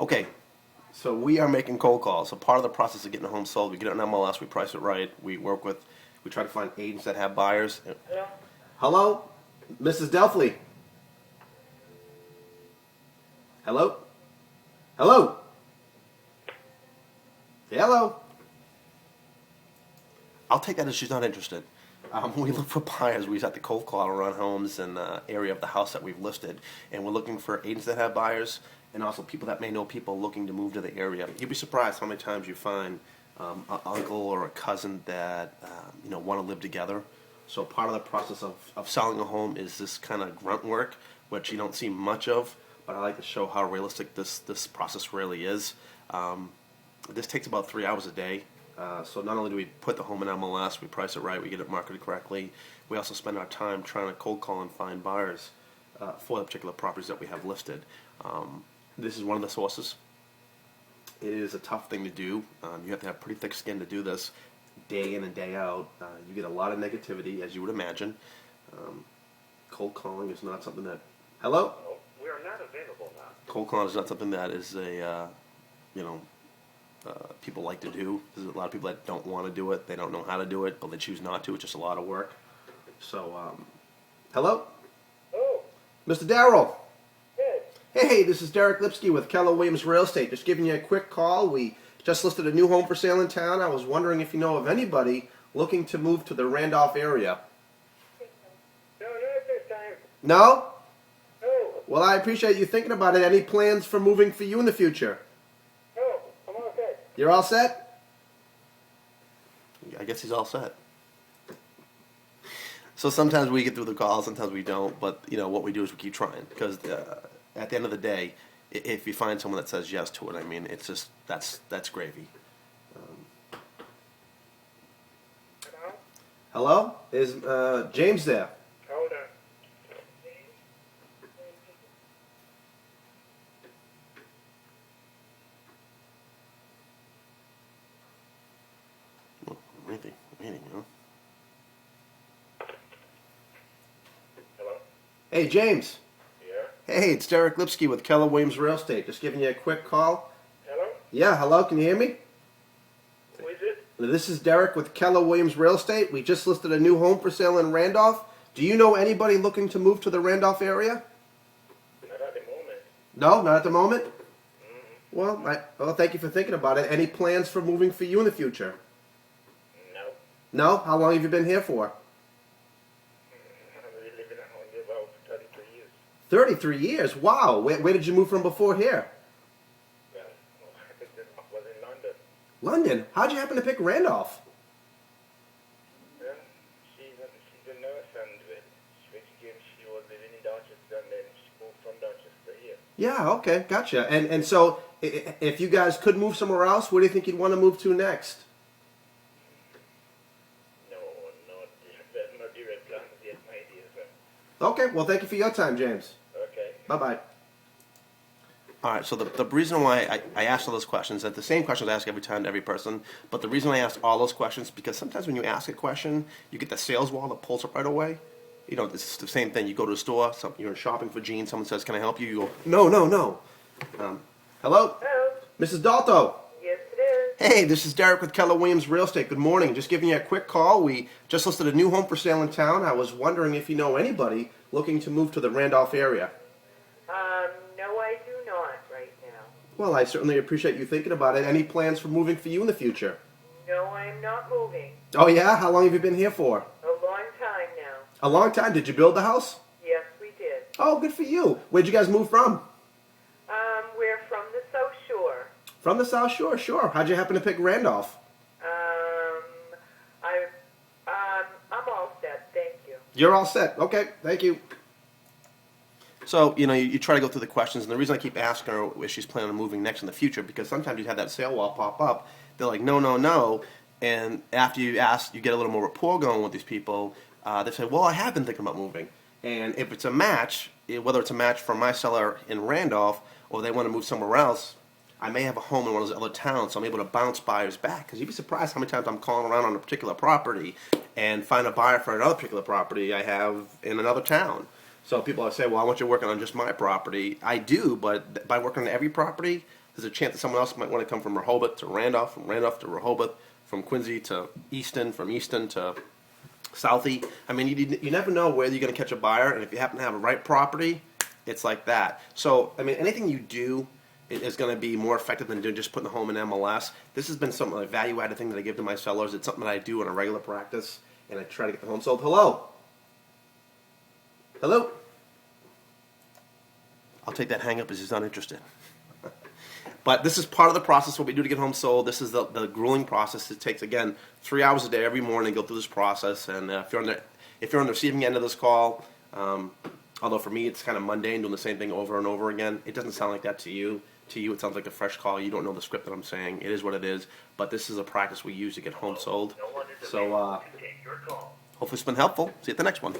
Okay, so we are making cold calls. So part of the process of getting a home sold, we get it on MLS, we price it right, we try to find agents that have buyers. Hello? Hello, Mrs. Delphley. Hello? Hello? Hello? I'll take that as she's not interested. We look for buyers. We have to cold call around homes and area of the house that we've listed, and we're looking for agents that have buyers, and also people that may know people looking to move to the area. You'd be surprised how many times you find an uncle or a cousin that want to live together. So part of the process of selling a home is this kind of grunt work, which you don't see much of, but I like to show how realistic this process really is. This takes about 3 hours a day. So not only do we put the home in MLS, we price it right, we get it marketed correctly, we also spend our time trying to cold call and find buyers for the particular properties that we have listed. This is one of the sources. It is a tough thing to do. You have to have pretty thick skin to do this day in and day out. You get a lot of negativity, as you would imagine. Cold calling is not something that... Hello? Oh, we are not available now. Cold calling is not something that is people like to do. There's a lot of people that don't want to do it. They don't know how to do it, but they choose not to. It's just a lot of work. So, hello? Oh, Mr. Darrell. hey. Hey, this is Deric Lipski with Keller Williams Real Estate. Just giving you a quick call. We just listed a new home for sale in town. I was wondering if you know of anybody looking to move to the Randolph area. No, not at this time. No? No, Well, I appreciate you thinking about it. Any plans for moving for you in the future? no, I'm okay. You're all set? I guess he's all set. So sometimes we get through the call, sometimes we don't. But what we do is we keep trying, because at the end of the day, if you find someone that says yes to it, I mean, it's just that's gravy. Hello? Hello? Is James there? Hold on. Oh, waiting, huh? Hello? Hey, James. Yeah? Hey, it's Deric Lipski with Keller Williams Real Estate. Just giving you a quick call. Hello? Yeah, hello, can you hear me? Who is it? This is Deric with Keller Williams Real Estate. We just listed a new home for sale in Randolph. Do you know anybody looking to move to the Randolph area? Not at the moment. No, not at the moment? Well, thank you for thinking about it. Any plans for moving for you in the future? No. No? How long have you been here for? I've been living at home about 33 years. 33 years. Wow. Where did you move from before here? Well, I was in London. London. How'd you happen to pick Randolph? Well, she's a nurse, and she was living in Dorchester, and then she moved from Dorchester here. Yeah, okay, gotcha. And so, if you guys could move somewhere else, where do you think you'd want to move to next? No, there's no direct plans yet, my dear sir. Okay, well, thank you for your time, James. Okay. Bye-bye. All right, so the reason why I asked all those questions, that the same questions I ask every time to every person, but the reason I asked all those questions, because sometimes when you ask a question, you get the sales wall that pulls up right away. It's the same thing. You go to a store, you're shopping for jeans, someone says, "Can I help you?" You go, "No, no, no." Hello? Hello? Mrs. Dalto. Yes, it is. Hey, this is Deric with Keller Williams Real Estate. Good morning. Just giving you a quick call. We just listed a new home for sale in town. I was wondering if you know anybody looking to move to the Randolph area. No, I do not right now. Well, I certainly appreciate you thinking about it. Any plans for moving for you in the future? No, I am not moving. Oh, yeah? How long have you been here for? A long time now. A long time. Did you build the house? Yes, we did. Oh, good for you. Where'd you guys move from? We're from the South Shore. From the South Shore, sure. How'd you happen to pick Randolph? I'm all set, thank you. You're all set. Okay, thank you. So, you try to go through the questions, and the reason I keep asking her if she's planning on moving next in the future, because sometimes you have that sale wall pop up. They're like, "No, no, no." And after you ask, you get a little more rapport going with these people. They say, "Well, I have been thinking about moving." And if it's a match, whether it's a match for my seller in Randolph or they want to move somewhere else, I may have a home in one of those other towns, so I'm able to bounce buyers back. Because you'd be surprised how many times I'm calling around on a particular property and find a buyer for another particular property I have in another town. So people say, "Well, I want you working on just my property." I do, but by working on every property, There's a chance that someone else might want to come from Rehoboth to Randolph, from Randolph to Rehoboth, from Quincy to Easton, from Easton to Southie. I mean, you never know where you're going to catch a buyer, and if you happen to have a right property, it's like that. So, I mean, anything you do is going to be more effective than just putting the home in MLS. This has been something, a value-added thing that I give to my sellers. It's something that I do in a regular practice, and I try to get the home sold. Hello? Hello? I'll take that hang up as he's not interested. But this is part of the process, what we do to get home sold. This is the grueling process. It takes, again, 3 hours a day every morning to go through this process. And if you're on the receiving end of this call, although for me it's kind of mundane doing the same thing over and over again, it doesn't sound like that to you. To you, it sounds like a fresh call. You don't know the script that I'm saying. It is what it is. But this is a practice we use to get home sold. So hopefully it's been helpful. See you at the next one.